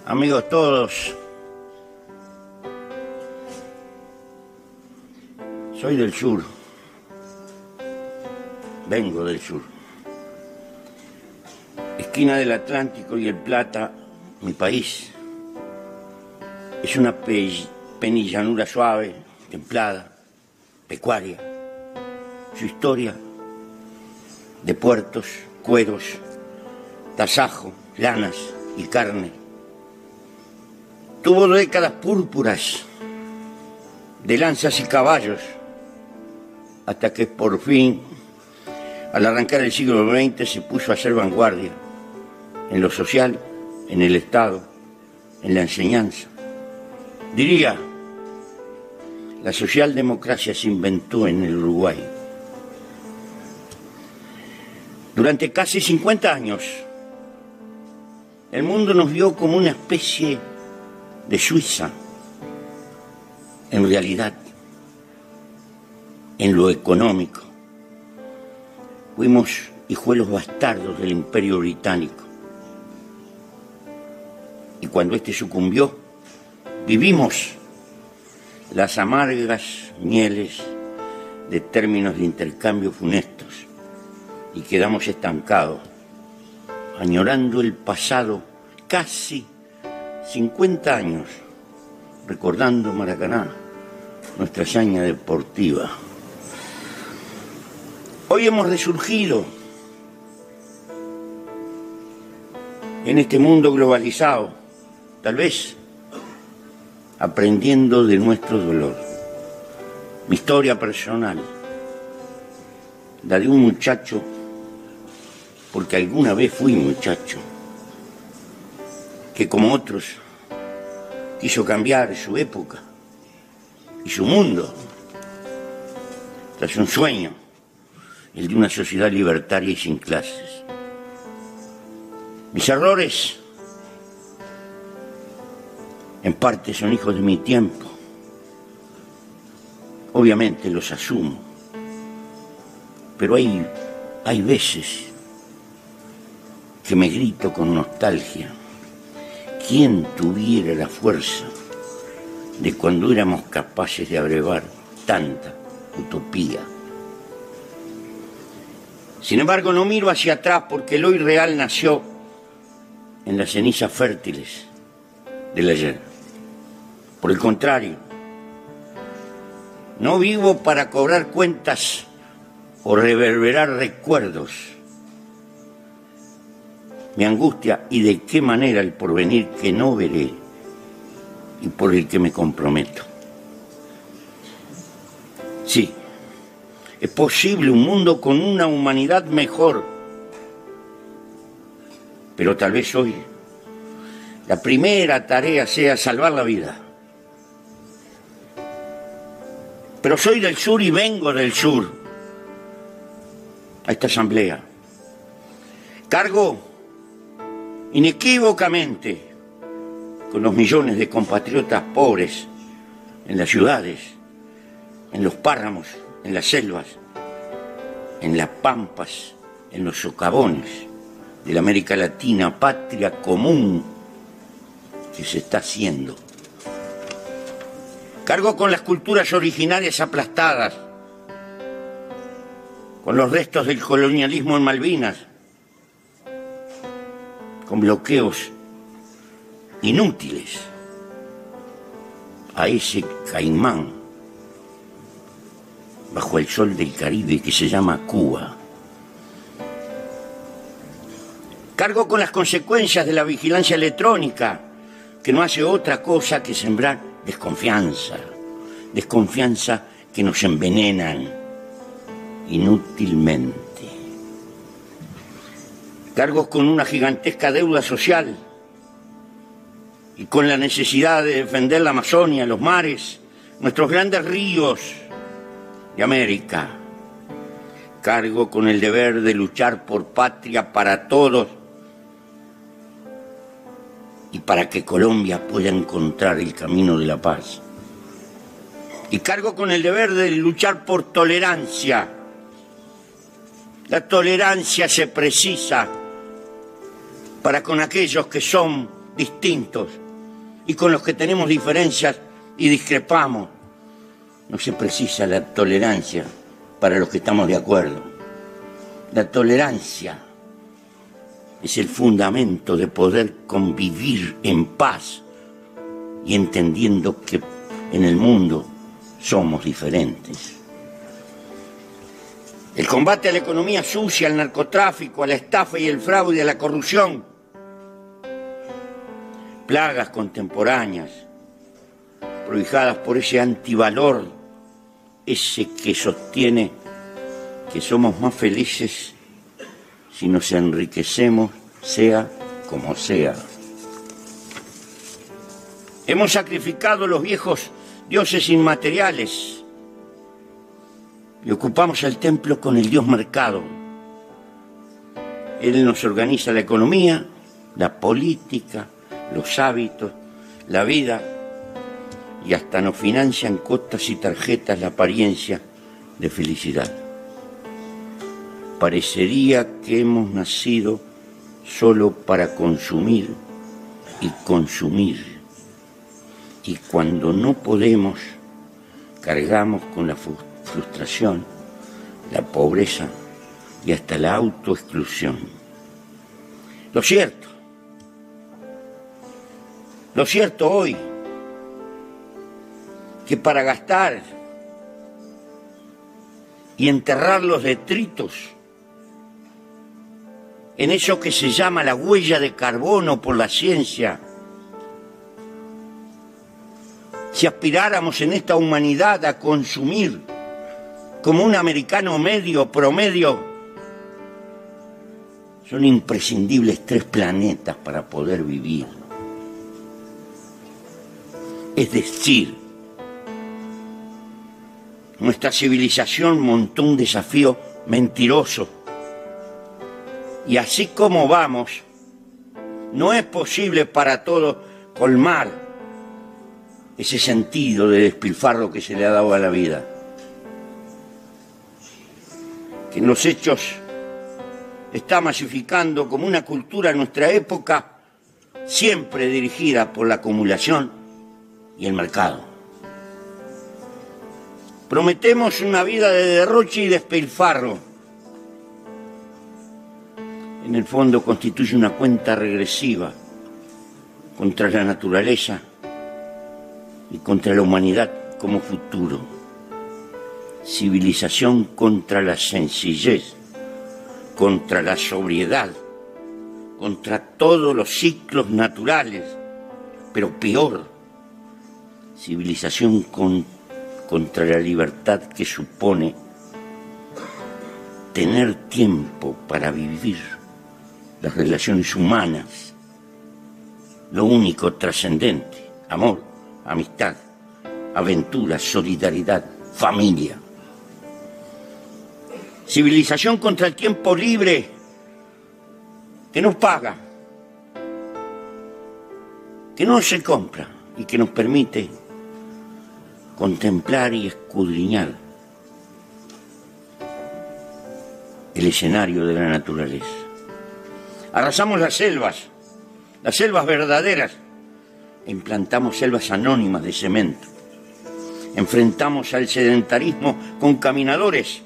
Amigos todos, soy del sur, vengo del sur. Esquina del Atlántico y el Plata, mi país, es una penillanura suave, templada, pecuaria. Su historia de puertos, cueros, tasajo, lanas y carne. Tuvo décadas púrpuras de lanzas y caballos, hasta que por fin, al arrancar el siglo XX, se puso a hacer vanguardia en lo social, en el Estado, en la enseñanza. Diría, la socialdemocracia se inventó en el Uruguay. Durante casi 50 años, el mundo nos vio como una especie de Suiza. En realidad, en lo económico, fuimos hijuelos bastardos del Imperio Británico. Y cuando este sucumbió, vivimos las amargas mieles de términos de intercambio funestos y quedamos estancados, añorando el pasado casi 50 años, recordando Maracaná, nuestra hazaña deportiva. Hoy hemos resurgido en este mundo globalizado, tal vez aprendiendo de nuestro dolor. Mi historia personal, la de un muchacho, porque alguna vez fui muchacho, que como otros quiso cambiar su época y su mundo tras un sueño, el de una sociedad libertaria y sin clases. Mis errores en parte son hijos de mi tiempo. Obviamente los asumo, pero hay veces que me grito con nostalgia. ¿Quién tuviera la fuerza de cuando éramos capaces de abrevar tanta utopía? Sin embargo, no miro hacia atrás porque el hoy real nació en las cenizas fértiles del ayer. Por el contrario, no vivo para cobrar cuentas o reverberar recuerdos. Me angustia y de qué manera el porvenir que no veré y por el que me comprometo. Sí, es posible un mundo con una humanidad mejor, pero tal vez hoy la primera tarea sea salvar la vida. Pero soy del sur y vengo del sur a esta asamblea. Cargo inequívocamente con los millones de compatriotas pobres en las ciudades, en los páramos, en las selvas, en las pampas, en los socavones de la América Latina, patria común que se está haciendo. Cargo con las culturas originarias aplastadas, con los restos del colonialismo en Malvinas, con bloqueos inútiles a ese caimán bajo el sol del Caribe que se llama Cuba. Cargo con las consecuencias de la vigilancia electrónica, que no hace otra cosa que sembrar desconfianza que nos envenenan inútilmente. Cargo con una gigantesca deuda social y con la necesidad de defender la Amazonia, los mares, nuestros grandes ríos de América. Cargo con el deber de luchar por patria para todos y para que Colombia pueda encontrar el camino de la paz. Y cargo con el deber de luchar por tolerancia. La tolerancia se precisa para con aquellos que son distintos y con los que tenemos diferencias y discrepamos. No se precisa la tolerancia para los que estamos de acuerdo. La tolerancia es el fundamento de poder convivir en paz y entendiendo que en el mundo somos diferentes. El combate a la economía sucia, al narcotráfico, a la estafa y el fraude, a la corrupción, plagas contemporáneas prohijadas por ese antivalor, ese que sostiene que somos más felices si nos enriquecemos, sea como sea. Hemos sacrificado los viejos dioses inmateriales y ocupamos el templo con el dios mercado. Él nos organiza la economía, la política, los hábitos, la vida, y hasta nos financian cuotas y tarjetas la apariencia de felicidad. Parecería que hemos nacido solo para consumir y consumir. Y cuando no podemos, cargamos con la frustración, la pobreza y hasta la autoexclusión. Lo cierto hoy, que para gastar y enterrar los detritos en eso que se llama la huella de carbono por la ciencia, si aspiráramos en esta humanidad a consumir como un americano promedio, son imprescindibles 3 planetas para poder vivir. Es decir, nuestra civilización montó un desafío mentiroso. Y así como vamos, no es posible para todos colmar ese sentido de despilfarro que se le ha dado a la vida. Que en los hechos está masificando como una cultura en nuestra época, siempre dirigida por la acumulación y el mercado. Prometemos una vida de derroche y despilfarro. En el fondo constituye una cuenta regresiva contra la naturaleza y contra la humanidad como futuro. Civilización contra la sencillez, contra la sobriedad, contra todos los ciclos naturales, pero peor, civilización contra la libertad que supone tener tiempo para vivir las relaciones humanas, lo único trascendente, amor, amistad, aventura, solidaridad, familia. Civilización contra el tiempo libre que nos paga, que no se compra y que nos permite contemplar y escudriñar el escenario de la naturaleza. Arrasamos las selvas verdaderas, e implantamos selvas anónimas de cemento. Enfrentamos al sedentarismo con caminadores,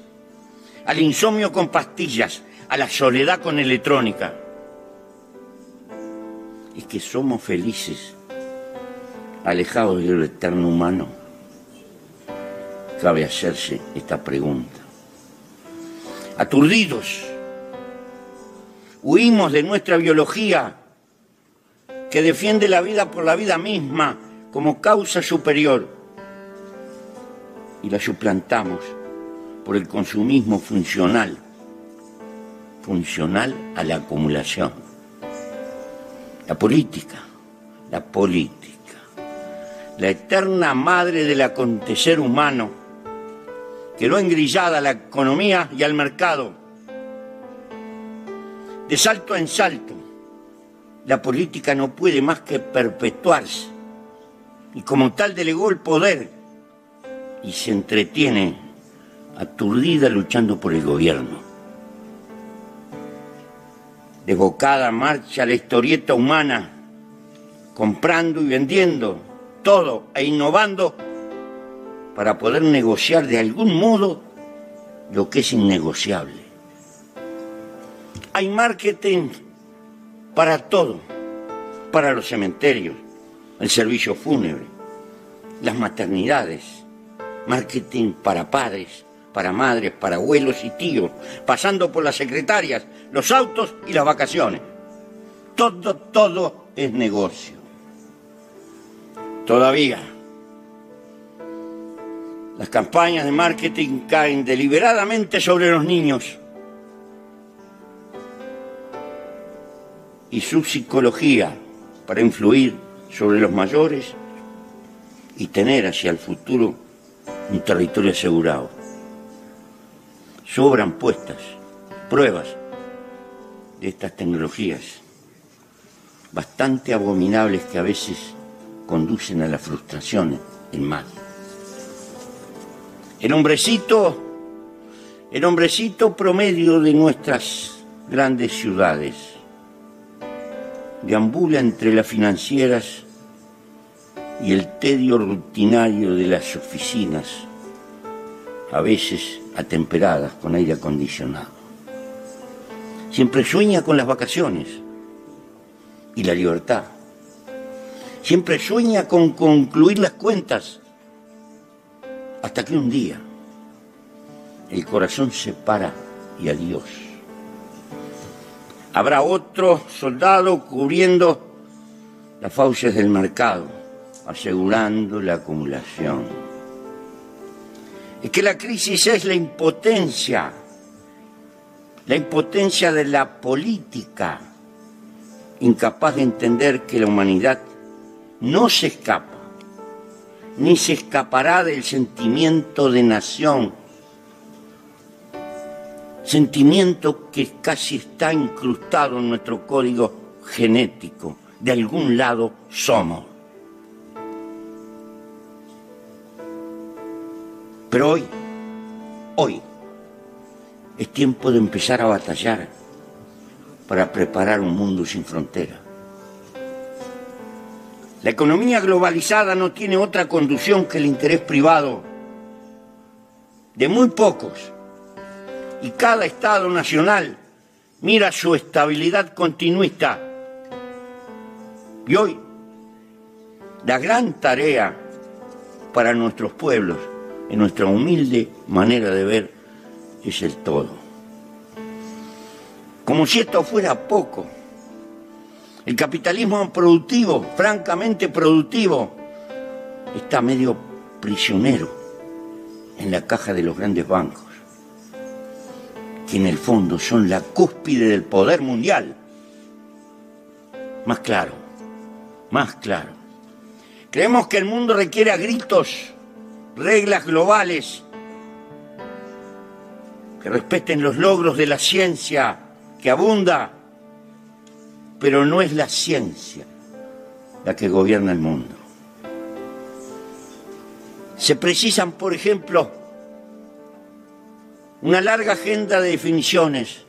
al insomnio con pastillas, a la soledad con electrónica. ¿Es que somos felices alejados de lo eterno humano? Cabe hacerse esta pregunta. Aturdidos, huimos de nuestra biología que defiende la vida por la vida misma como causa superior y la suplantamos por el consumismo funcional a la acumulación. La política, la eterna madre del acontecer humano, quedó engrillada a la economía y al mercado. De salto en salto, la política no puede más que perpetuarse y como tal delegó el poder y se entretiene aturdida luchando por el gobierno. Desbocada marcha la historieta humana comprando y vendiendo todo e innovando para poder negociar de algún modo lo que es innegociable. Hay marketing para todo, para los cementerios, el servicio fúnebre, las maternidades, marketing para padres, para madres, para abuelos y tíos, pasando por las secretarias, los autos y las vacaciones. Todo es negocio. Todavía, las campañas de marketing caen deliberadamente sobre los niños y su psicología para influir sobre los mayores y tener hacia el futuro un territorio asegurado. Sobran puestas pruebas de estas tecnologías, bastante abominables que a veces conducen a la frustración en más. El hombrecito promedio de nuestras grandes ciudades deambula entre las financieras y el tedio rutinario de las oficinas, a veces atemperadas con aire acondicionado. Siempre sueña con las vacaciones y la libertad. Siempre sueña con concluir las cuentas, hasta que un día el corazón se para y adiós. Habrá otro soldado cubriendo las fauces del mercado, asegurando la acumulación. Es que la crisis es la impotencia de la política, incapaz de entender que la humanidad no se escapa, ni se escapará del sentimiento de nación, sentimiento que casi está incrustado en nuestro código genético. De algún lado somos. Pero hoy es tiempo de empezar a batallar para preparar un mundo sin frontera. La economía globalizada no tiene otra conducción que el interés privado de muy pocos, y cada Estado nacional mira su estabilidad continuista. Y hoy, la gran tarea para nuestros pueblos, en nuestra humilde manera de ver, es el todo. Como si esto fuera poco, el capitalismo productivo, francamente productivo, está medio prisionero en la caja de los grandes bancos, que en el fondo son la cúspide del poder mundial. Más claro. Creemos que el mundo requiere a gritos reglas globales que respeten los logros de la ciencia que abunda, pero no es la ciencia la que gobierna el mundo. Se precisan, por ejemplo, una larga agenda de definiciones.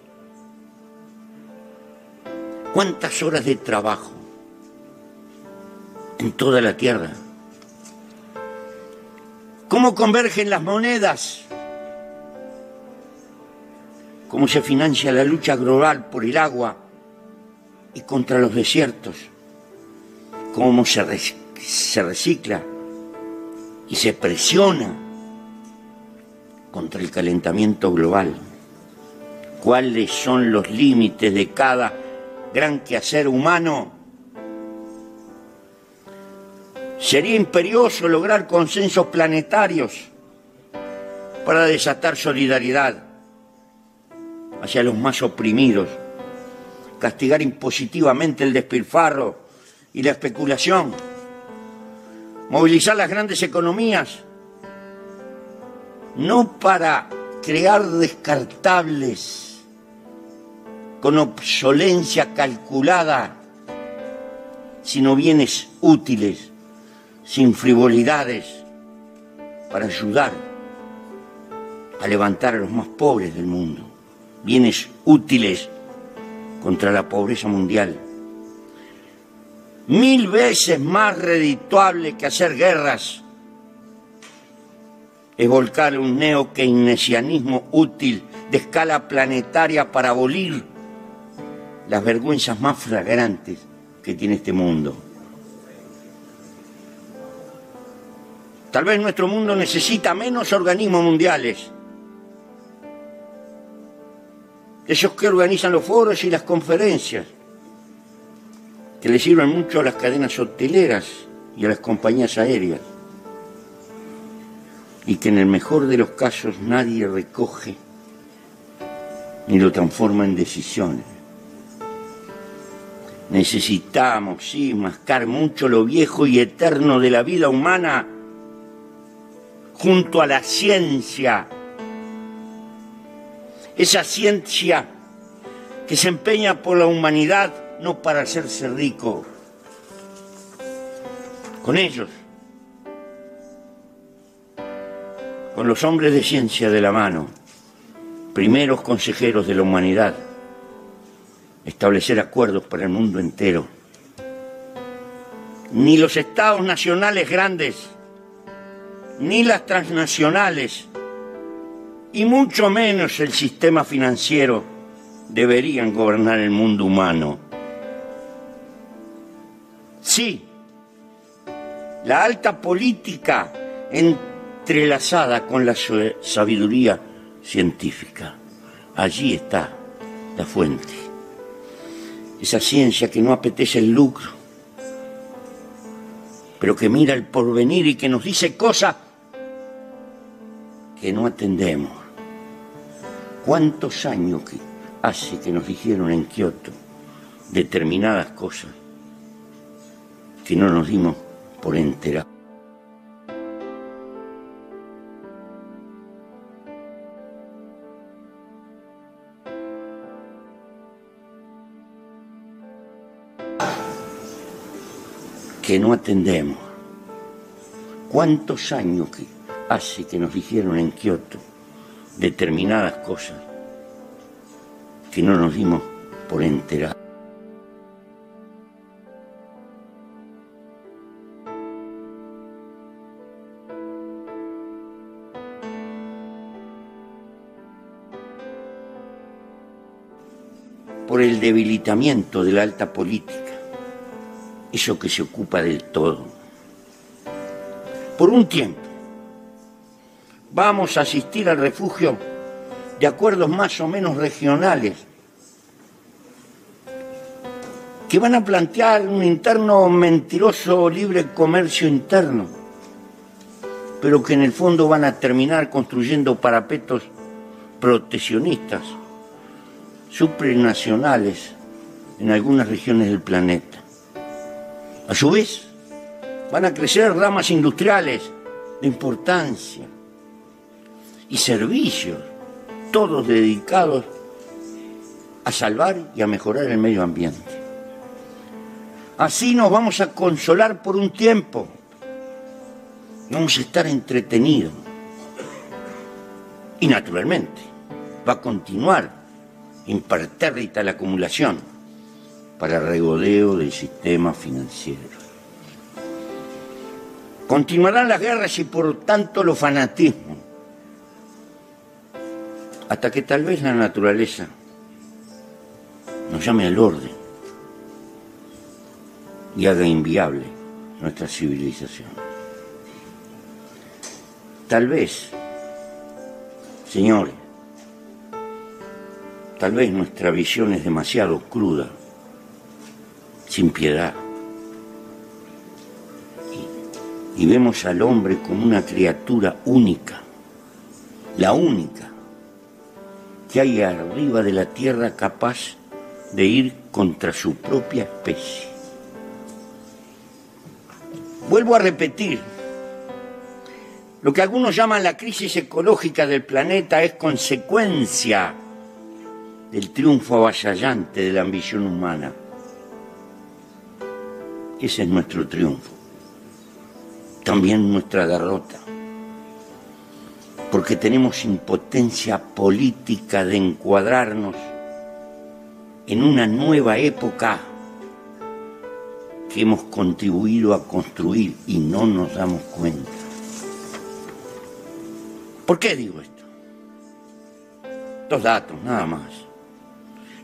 ¿Cuántas horas de trabajo en toda la Tierra? ¿Cómo convergen las monedas? ¿Cómo se financia la lucha global por el agua y contra los desiertos? ¿Cómo se recicla y se presiona contra el calentamiento global? ¿Cuáles son los límites de cada gran quehacer humano? Sería imperioso lograr consensos planetarios para desatar solidaridad hacia los más oprimidos, castigar impositivamente el despilfarro y la especulación, movilizar las grandes economías, no para crear descartables con obsolencia calculada, sino bienes útiles, sin frivolidades, para ayudar a levantar a los más pobres del mundo, bienes útiles contra la pobreza mundial. 1000 veces más redituable que hacer guerras es volcar un neo-keynesianismo útil de escala planetaria para abolir las vergüenzas más flagrantes que tiene este mundo. Tal vez nuestro mundo necesita menos organismos mundiales, esos que organizan los foros y las conferencias, que le sirven mucho a las cadenas hoteleras y a las compañías aéreas, y que en el mejor de los casos nadie recoge ni lo transforma en decisiones. Necesitamos, sí, mascar mucho lo viejo y eterno de la vida humana junto a la ciencia. Esa ciencia que se empeña por la humanidad no para hacerse rico. Con ellos, con los hombres de ciencia de la mano, primeros consejeros de la humanidad, establecer acuerdos para el mundo entero. Ni los estados nacionales grandes, ni las transnacionales, y mucho menos el sistema financiero deberían gobernar el mundo humano. Sí, la alta política entrelazada con la sabiduría científica. Allí está la fuente. Esa ciencia que no apetece el lucro, pero que mira el porvenir y que nos dice cosas que no atendemos. ¿Cuántos años hace que nos dijeron en Kioto determinadas cosas que no nos dimos por enterados? Que no atendemos. ¿Cuántos años hace que nos dijeron en Kioto determinadas cosas que no nos dimos por enterados? Por el debilitamiento de la alta política, eso que se ocupa del todo. Por un tiempo vamos a asistir al refugio de acuerdos más o menos regionales que van a plantear un interno mentiroso libre comercio interno, pero que en el fondo van a terminar construyendo parapetos proteccionistas supranacionales en algunas regiones del planeta. A su vez, van a crecer ramas industriales de importancia y servicios, todos dedicados a salvar y a mejorar el medio ambiente. Así nos vamos a consolar por un tiempo, vamos a estar entretenidos. Y naturalmente, va a continuar impertérrita la acumulación para el regodeo del sistema financiero. Continuarán las guerras y por tanto los fanatismos, hasta que tal vez la naturaleza nos llame al orden y haga inviable nuestra civilización. Tal vez, señores, tal vez nuestra visión es demasiado cruda, sin piedad, y vemos al hombre como una criatura única, la única que hay arriba de la tierra capaz de ir contra su propia especie. Vuelvo a repetir, lo que algunos llaman la crisis ecológica del planeta es consecuencia del triunfo avasallante de la ambición humana. Ese es nuestro triunfo, también nuestra derrota, porque tenemos impotencia política de encuadrarnos en una nueva época que hemos contribuido a construir y no nos damos cuenta. ¿Por qué digo esto? Dos datos, nada más.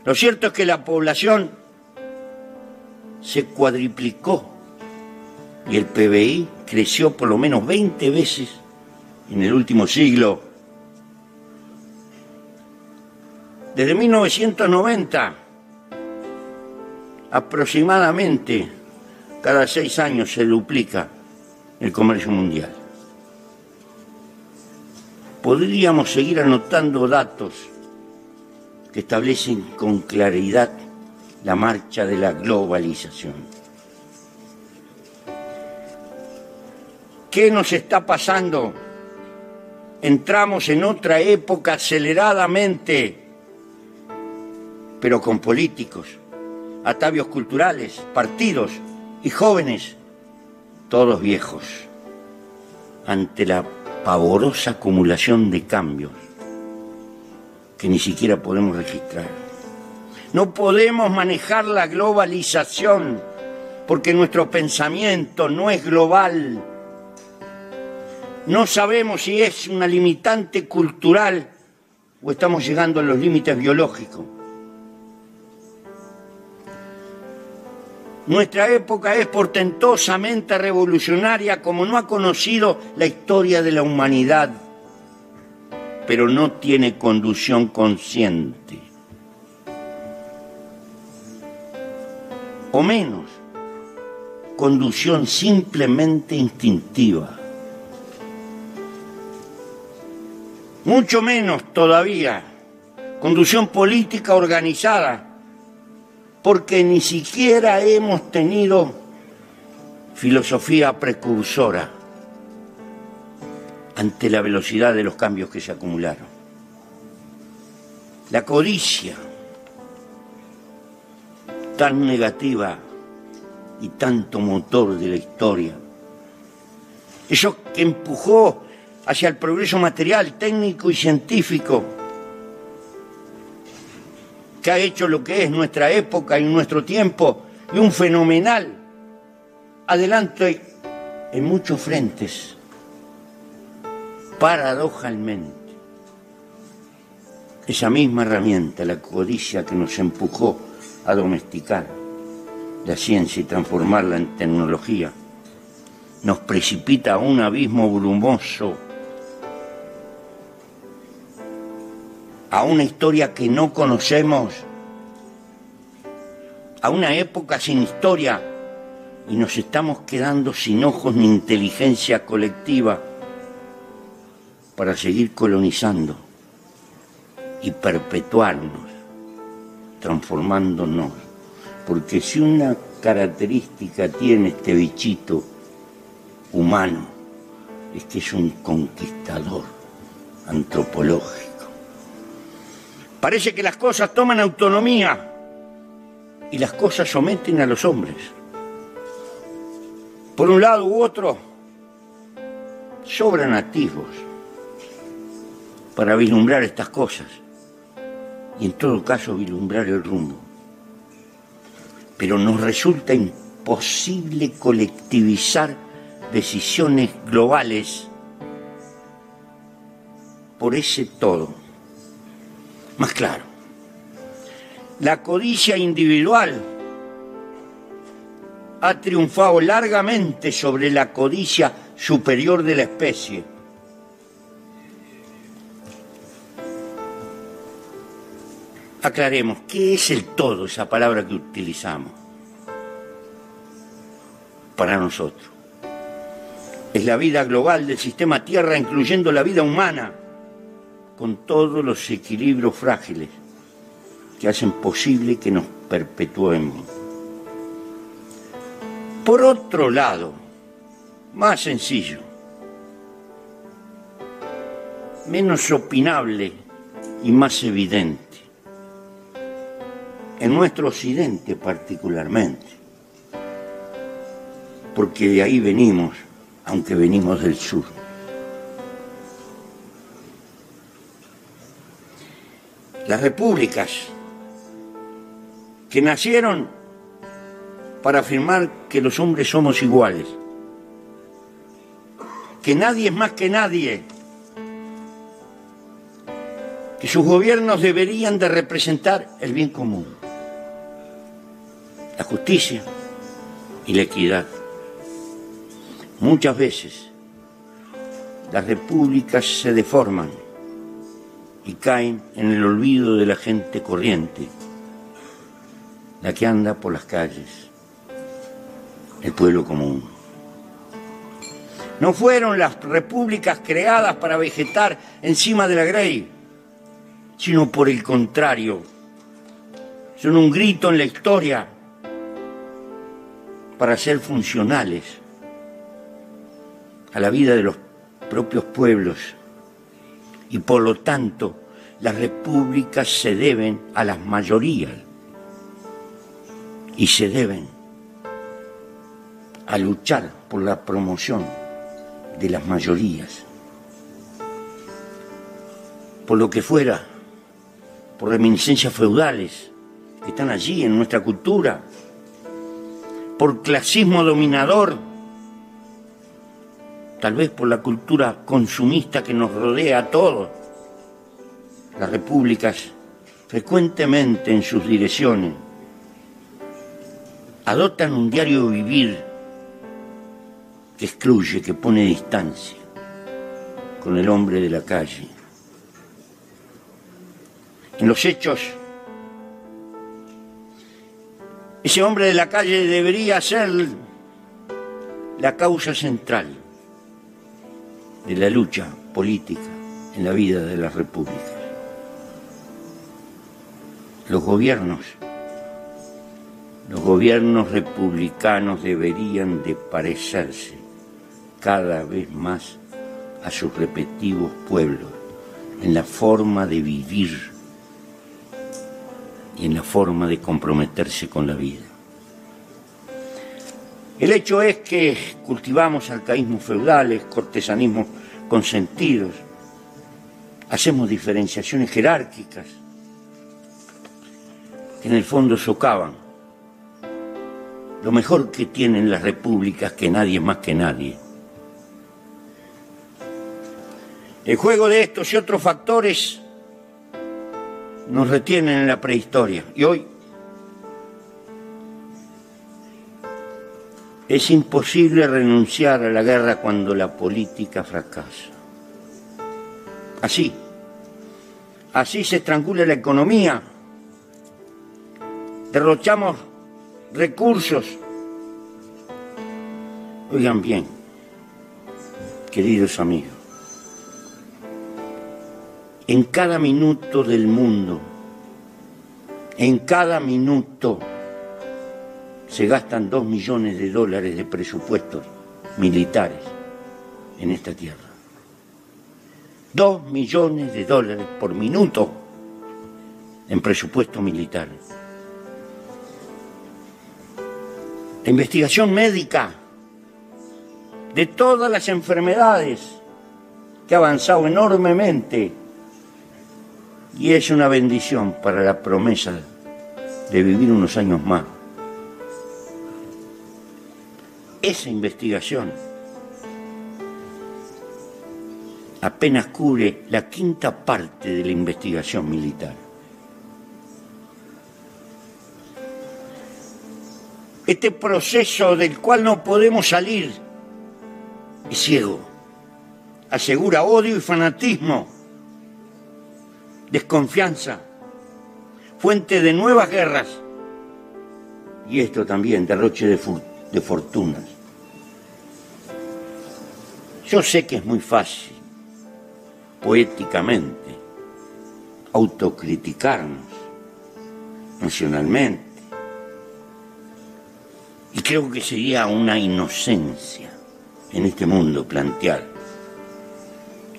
Lo cierto es que la población se cuadriplicó y el PBI creció por lo menos 20 veces en el último siglo. Desde 1990, aproximadamente cada 6 años se duplica el comercio mundial. Podríamos seguir anotando datos que establecen con claridad la marcha de la globalización. ¿Qué nos está pasando? Entramos en otra época aceleradamente, pero con políticos, atavios culturales, partidos y jóvenes, todos viejos, ante la pavorosa acumulación de cambios que ni siquiera podemos registrar. No podemos manejar la globalización porque nuestro pensamiento no es global. No sabemos si es una limitante cultural o estamos llegando a los límites biológicos. Nuestra época es portentosamente revolucionaria como no ha conocido la historia de la humanidad, pero no tiene conducción consciente. O menos, conducción simplemente instintiva. Mucho menos todavía, conducción política organizada, porque ni siquiera hemos tenido filosofía precursora ante la velocidad de los cambios que se acumularon. La codicia, tan negativa y tanto motor de la historia, eso que empujó hacia el progreso material, técnico y científico, que ha hecho lo que es nuestra época y nuestro tiempo y un fenomenal adelante en muchos frentes. Paradojalmente, esa misma herramienta, la codicia que nos empujó a domesticar la ciencia y transformarla en tecnología, nos precipita a un abismo brumoso, a una historia que no conocemos, a una época sin historia, y nos estamos quedando sin ojos ni inteligencia colectiva para seguir colonizando y perpetuarnos, transformándonos. Porque si una característica tiene este bichito humano, es que es un conquistador antropológico. Parece que las cosas toman autonomía y las cosas someten a los hombres. Por un lado u otro, sobran atisbos para vislumbrar estas cosas y en todo caso vislumbrar el rumbo. Pero nos resulta imposible colectivizar decisiones globales por ese todo. Más claro, la codicia individual ha triunfado largamente sobre la codicia superior de la especie. Aclaremos, ¿qué es el todo, esa palabra que utilizamos para nosotros? Es la vida global del sistema Tierra, incluyendo la vida humana, con todos los equilibrios frágiles que hacen posible que nos perpetuemos. Por otro lado, más sencillo, menos opinable y más evidente, en nuestro occidente particularmente, porque de ahí venimos, aunque venimos del sur. Las repúblicas que nacieron para afirmar que los hombres somos iguales, que nadie es más que nadie, que sus gobiernos deberían de representar el bien común, la justicia y la equidad. Muchas veces las repúblicas se deforman y caen en el olvido de la gente corriente, la que anda por las calles, el pueblo común. No fueron las repúblicas creadas para vegetar encima de la grey, sino por el contrario, son un grito en la historia para ser funcionales a la vida de los propios pueblos, y por lo tanto las repúblicas se deben a las mayorías y se deben a luchar por la promoción de las mayorías, por lo que fuera, por reminiscencias feudales que están allí en nuestra cultura, por clasismo dominador, tal vez por la cultura consumista que nos rodea a todos. Las repúblicas frecuentemente en sus direcciones adoptan un diario vivir que excluye, que pone distancia con el hombre de la calle. En los hechos, ese hombre de la calle debería ser la causa central de la lucha política en la vida de las repúblicas. Los gobiernos republicanos deberían de parecerse cada vez más a sus respectivos pueblos en la forma de vivir y en la forma de comprometerse con la vida. El hecho es que cultivamos arcaísmos feudales, cortesanismos consentidos, hacemos diferenciaciones jerárquicas que en el fondo socavan lo mejor que tienen las repúblicas, que nadie es más que nadie. El juego de estos y otros factores nos retienen en la prehistoria y hoy es imposible renunciar a la guerra cuando la política fracasa. Así se estrangula la economía, derrochamos recursos. Oigan bien, queridos amigos, en cada minuto del mundo, en cada minuto se gastan 2 millones de dólares de presupuestos militares en esta tierra. 2 millones de dólares por minuto en presupuestos militares. La investigación médica de todas las enfermedades que ha avanzado enormemente y es una bendición para la promesa de vivir unos años más. Esa investigación apenas cubre la 1/5 parte de la investigación militar. Este proceso del cual no podemos salir es ciego, asegura odio y fanatismo, desconfianza, fuente de nuevas guerras y esto también, derroche de fortunas. Yo sé que es muy fácil, poéticamente, autocriticarnos nacionalmente. Y creo que sería una inocencia en este mundo plantear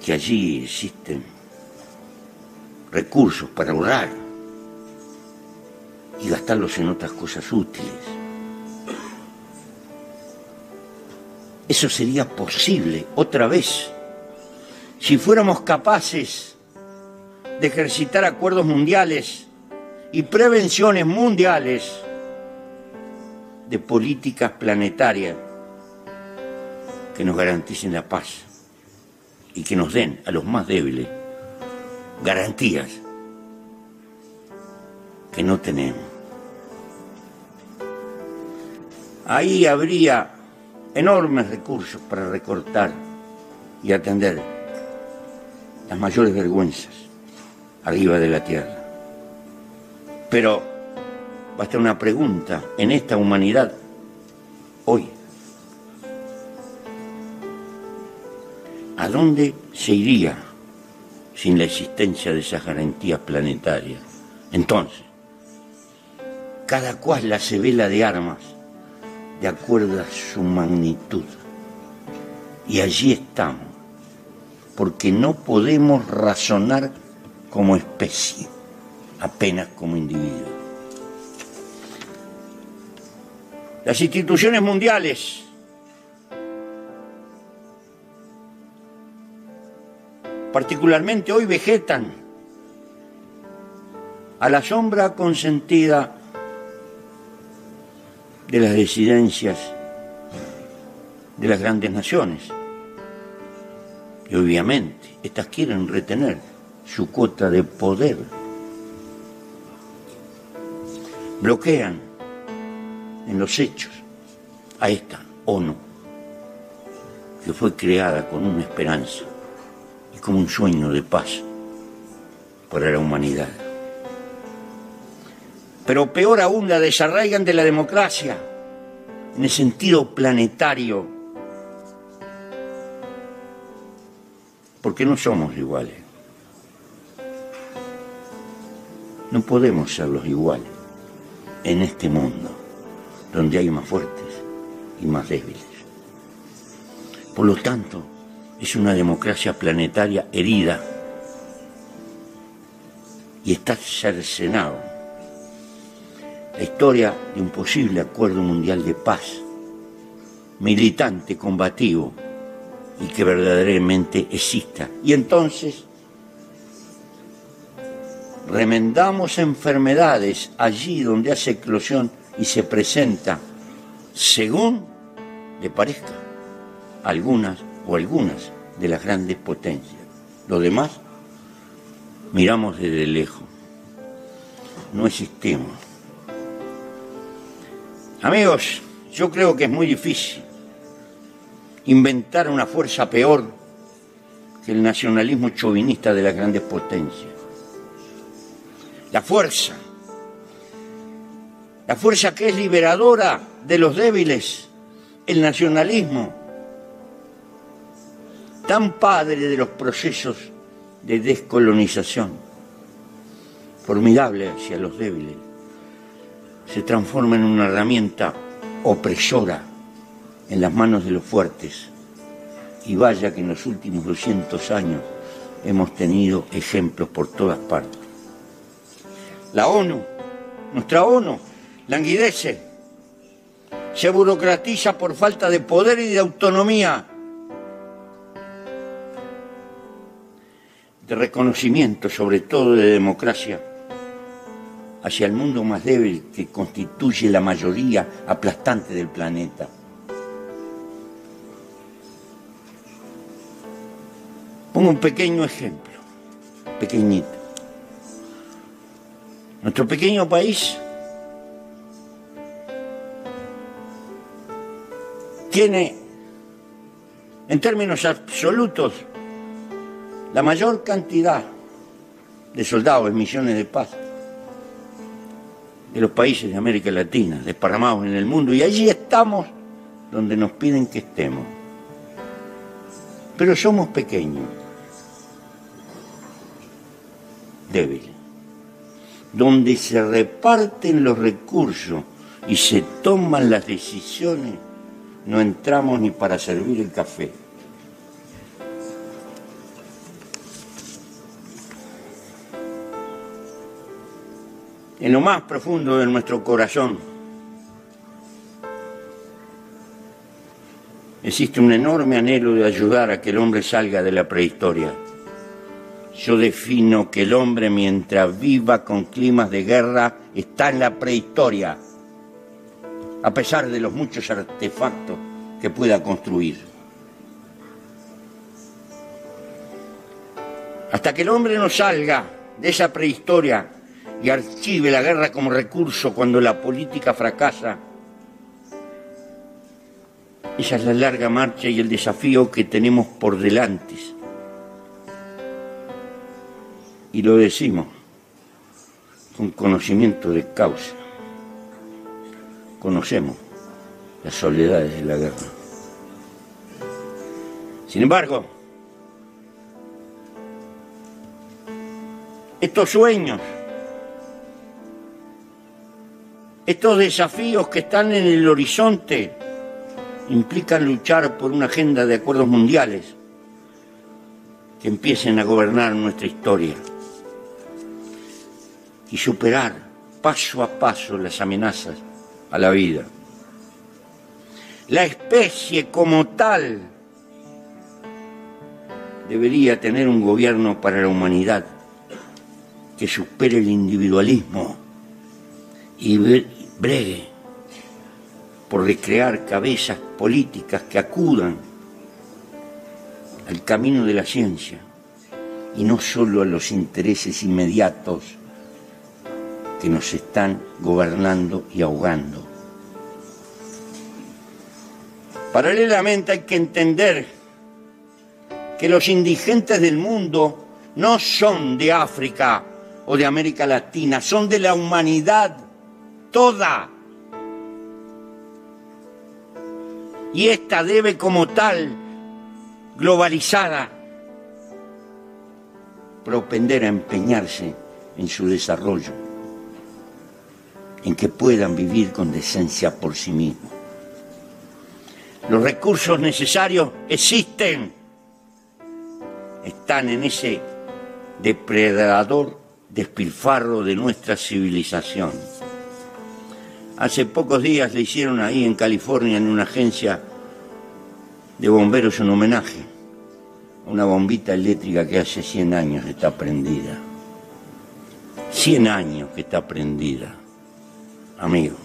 que allí existen recursos para ahorrar y gastarlos en otras cosas útiles. Eso sería posible otra vez si fuéramos capaces de ejercitar acuerdos mundiales y prevenciones mundiales de políticas planetarias que nos garanticen la paz y que nos den a los más débiles garantías que no tenemos. Ahí habría enormes recursos para recortar y atender las mayores vergüenzas arriba de la tierra. Pero basta una pregunta en esta humanidad hoy. ¿A dónde se iría sin la existencia de esas garantías planetarias? Entonces, cada cual la se vela de armas de acuerdo a su magnitud. Y allí estamos, porque no podemos razonar como especie, apenas como individuos. Las instituciones mundiales particularmente hoy vegetan a la sombra consentida de las disidencias de las grandes naciones. Y obviamente estas quieren retener su cuota de poder. Bloquean en los hechos a esta ONU, que fue creada con una esperanza y como un sueño de paz para la humanidad. Pero peor aún, la desarraigan de la democracia en el sentido planetario, porque no somos iguales. No podemos ser los iguales en este mundo donde hay más fuertes y más débiles. Por lo tanto, es una democracia planetaria herida y está cercenado la historia de un posible acuerdo mundial de paz, militante, combativo y que verdaderamente exista. Y entonces remendamos enfermedades allí donde hace eclosión y se presenta según le parezca algunas de las grandes potencias. Lo demás miramos desde lejos, no existimos. Amigos, yo creo que es muy difícil inventar una fuerza peor que el nacionalismo chauvinista de las grandes potencias. La fuerza que es liberadora de los débiles, el nacionalismo, tan padre de los procesos de descolonización, formidable hacia los débiles, se transforma en una herramienta opresora en las manos de los fuertes. Y vaya que en los últimos 200 años hemos tenido ejemplos por todas partes. La ONU, nuestra ONU, languidece, se burocratiza por falta de poder y de autonomía, de reconocimiento, sobre todo de democracia, hacia el mundo más débil que constituye la mayoría aplastante del planeta. Pongo un pequeño ejemplo, pequeñito. Nuestro pequeño país tiene, en términos absolutos, la mayor cantidad de soldados en misiones de paz de los países de América Latina, desparramados en el mundo, y allí estamos donde nos piden que estemos. Pero somos pequeños, débiles, donde se reparten los recursos y se toman las decisiones, no entramos ni para servir el café. En lo más profundo de nuestro corazón existe un enorme anhelo de ayudar a que el hombre salga de la prehistoria. Yo defino que el hombre, mientras viva con climas de guerra, está en la prehistoria. a pesar de los muchos artefactos que pueda construir. Hasta que el hombre no salga de esa prehistoria y archive la guerra como recurso cuando la política fracasa, esa es la larga marcha y el desafío que tenemos por delante. Y lo decimos con conocimiento de causa. Conocemos las soledades de la guerra. Sin embargo, estos sueños, estos desafíos que están en el horizonte implican luchar por una agenda de acuerdos mundiales que empiecen a gobernar nuestra historia y superar paso a paso las amenazas a la vida. La especie como tal debería tener un gobierno para la humanidad que supere el individualismo y bregue por recrear cabezas políticas que acudan al camino de la ciencia y no solo a los intereses inmediatos que nos están gobernando y ahogando. Paralelamente hay que entender que los indigentes del mundo no son de África o de América Latina, son de la humanidad toda. Y esta debe como tal, globalizada, propender a empeñarse en su desarrollo, en que puedan vivir con decencia por sí mismos. Los recursos necesarios existen, están en ese depredador despilfarro de nuestra civilización. Hace pocos días le hicieron ahí en California, en una agencia de bomberos, un homenaje a una bombita eléctrica que hace 100 años está prendida. 100 años que está prendida. Amigo,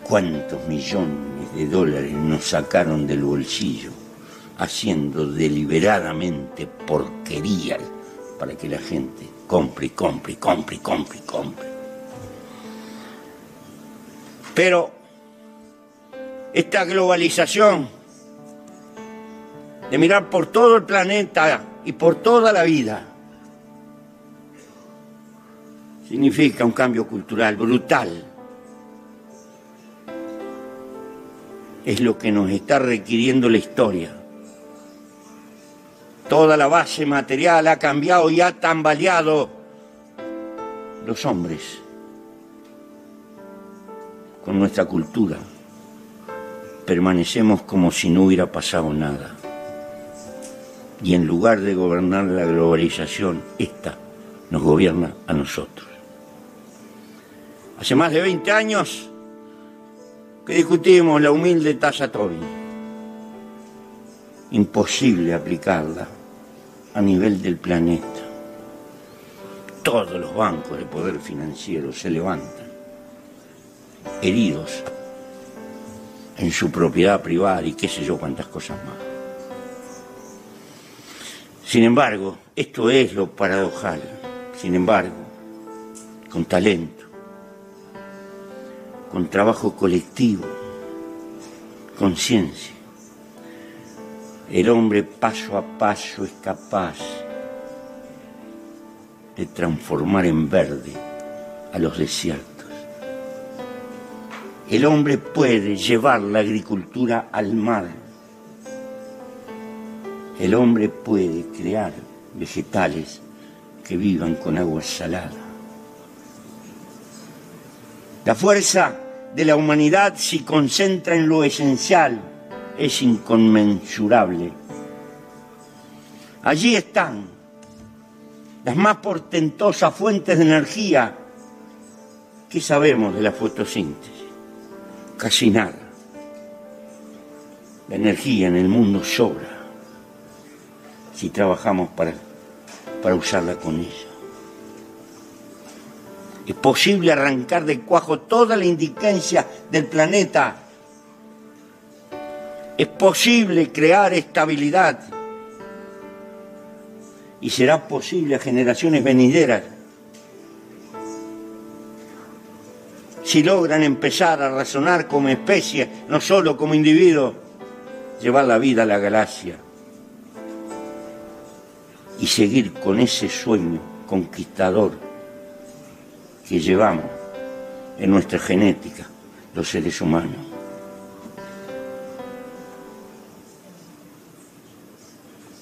¿cuántos millones de dólares nos sacaron del bolsillo haciendo deliberadamente porquerías para que la gente compre, compre, compre, compre, compre? Pero esta globalización de mirar por todo el planeta y por toda la vida significa un cambio cultural brutal. Es lo que nos está requiriendo la historia. Toda la base material ha cambiado y ha tambaleado. Los hombres, con nuestra cultura, permanecemos como si no hubiera pasado nada. Y en lugar de gobernar la globalización, esta nos gobierna a nosotros. Hace más de 20 años que discutimos la humilde tasa Tobin. Imposible aplicarla a nivel del planeta. Todos los bancos de poder financiero se levantan, heridos en su propiedad privada y qué sé yo cuántas cosas más. Sin embargo, esto es lo paradojal. Sin embargo, con talento, con trabajo colectivo, con ciencia, el hombre paso a paso es capaz de transformar en verde a los desiertos. El hombre puede llevar la agricultura al mar. El hombre puede crear vegetales que vivan con agua salada. La fuerza de la humanidad se concentra en lo esencial, es inconmensurable. Allí están las más portentosas fuentes de energía. ¿Qué sabemos de la fotosíntesis? Casi nada. La energía en el mundo sobra si trabajamos para usarla con ella. Es posible arrancar de cuajo toda la indigencia del planeta. Es posible crear estabilidad. Y será posible a generaciones venideras si logran empezar a razonar como especie, no solo como individuos, llevar la vida a la galaxia y seguir con ese sueño conquistador que llevamos en nuestra genética los seres humanos.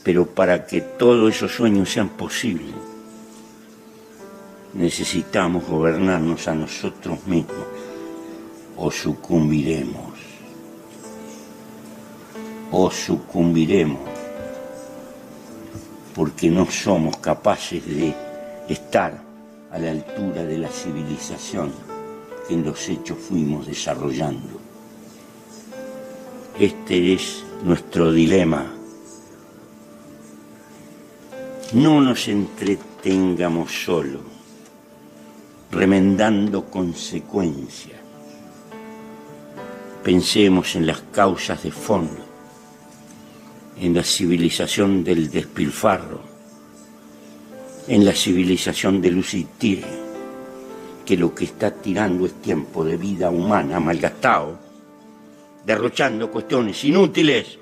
Pero para que todos esos sueños sean posibles, necesitamos gobernarnos a nosotros mismos o sucumbiremos. O sucumbiremos porque no somos capaces de estar a la altura de la civilización que en los hechos fuimos desarrollando. Este es nuestro dilema. No nos entretengamos solo, remendando consecuencias. Pensemos en las causas de fondo, en la civilización del despilfarro, en la civilización de luz y tire, que lo que está tirando es tiempo de vida humana malgastado, derrochando cuestiones inútiles.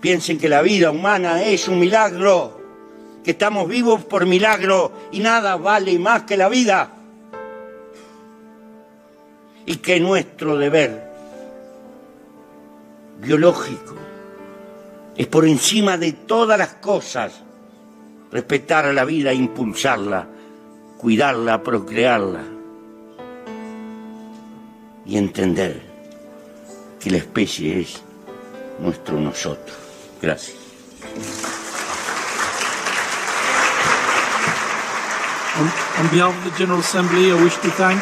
Piensen que la vida humana es un milagro, que estamos vivos por milagro y nada vale más que la vida. Y que nuestro deber biológico es por encima de todas las cosas respetar a la vida, impulsarla, cuidarla, procrearla y entender que la especie es nuestro nosotros. Gracias. On behalf of the General Assembly, I wish to thank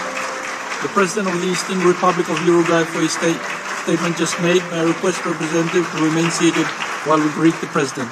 the President of the Eastern Republic of Uruguay for his statement just made. May I request the representative to remain seated while we greet the President.